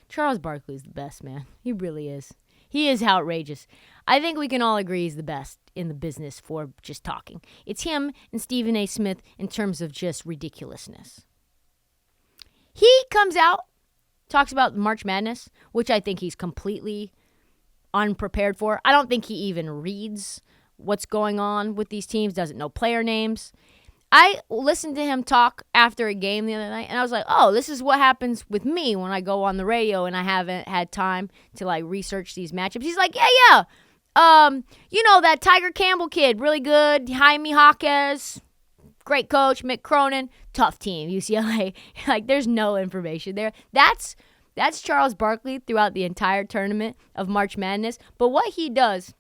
Charles Barkley is the best, man. He really is. He is outrageous. I think we can all agree he's the best in the business for just talking. It's him and Stephen A. Smith in terms of just ridiculousness. He comes out, talks about March Madness, which I think he's completely unprepared for. I don't think he even reads what's going on with these teams, doesn't know player names. I listened to him talk after a game the other night, and I was like, oh, this is what happens with me when I go on the radio and I haven't had time to, like, research these matchups. He's like, yeah. That Tiger Campbell kid, really good. Jaime Jaquez, great coach. Mick Cronin, tough team, UCLA. Like, there's no information there. That's Charles Barkley throughout the entire tournament of March Madness. But what he does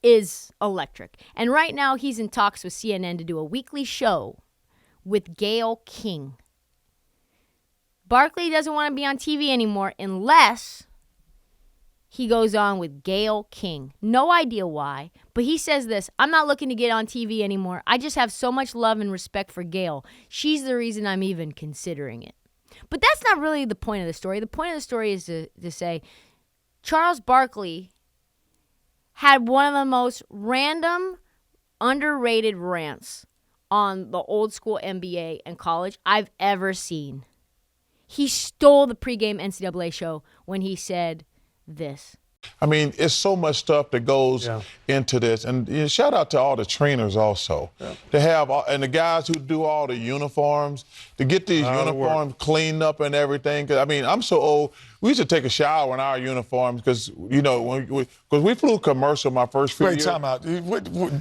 is electric. And right now he's in talks with CNN to do a weekly show with Gayle King. Barkley doesn't want to be on TV anymore unless he goes on with Gayle King. No idea why, but he says this: I'm not looking to get on TV anymore. I just have so much love and respect for Gayle. She's the reason I'm even considering it. But that's not really the point of the story. The point of the story is to say Charles Barkley had one of the most random, underrated rants on the old school NBA and college I've ever seen. He stole the pregame NCAA show when he said this. I mean, it's so much stuff that goes into this. And shout out to all the trainers also. To have, and the guys who do all the uniforms, to get these uniforms cleaned up and everything. 'Cause, I mean, I'm so old. We used to take a shower in our uniforms because, because we flew commercial my first few years. Wait, time out.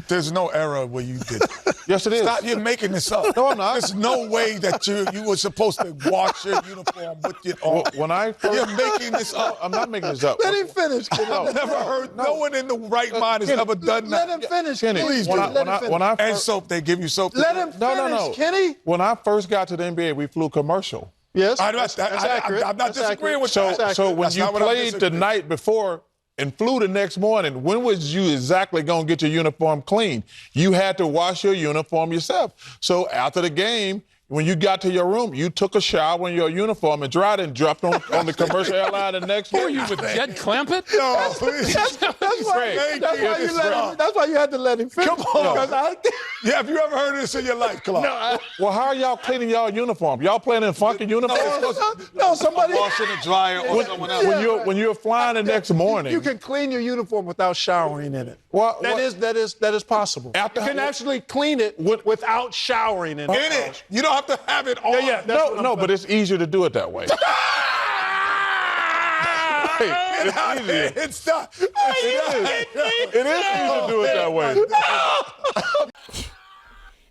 There's no era where you did it. Yes, it is. Stop, you're making this up. No, I'm not. There's no way that you were supposed to wash your uniform with it on. When I first, you're making this up. I'm not making this up. Let him finish. I've never heard, no one in the right mind has ever done that. Let him finish, Kenny. please. And soap, they give you soap. Let him finish, Kenny. When I first got to the NBA, we flew commercial. Yes, that's accurate. I'm not disagreeing with that. So when you played the night before and flew the next morning, when was you exactly going to get your uniform clean? You had to wash your uniform yourself. So after the game, when you got to your room, you took a shower in your uniform and dried it and dropped on the commercial airline the next day. Were you with Jed Clampett? No, please. That's why you had to let him finish. Come on. Yeah, have you ever heard of this in your life, Clark? No. Well, how are y'all cleaning y'all uniform? Y'all playing in funky uniforms? No, somebody. Wash in the dryer or someone else. When you're flying the next morning. You can clean your uniform without showering in it. Well, that is possible. You can actually clean it without showering in it. You don't have to have it on. No, but it's easier to do it that way. It's easier. It's not. It is easier to do it that way.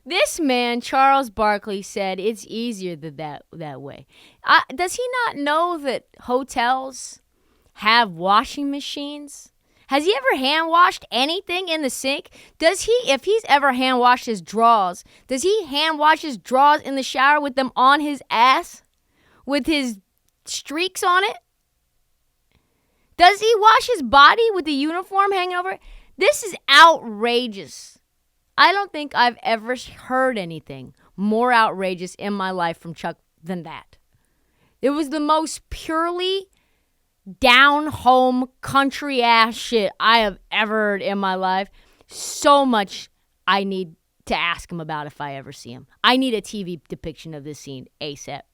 This man, Charles Barkley, said it's easier that way. Does he not know that hotels have washing machines? Has he ever hand washed anything in the sink? If he's ever hand washed his drawers, does he hand wash his drawers in the shower with them on his ass? With his streaks on it? Does he wash his body with the uniform hanging over it? This is outrageous. I don't think I've ever heard anything more outrageous in my life from Chuck than that. It was the most purely down-home, country-ass shit I have ever heard in my life. So much I need to ask him about if I ever see him. I need a TV depiction of this scene ASAP.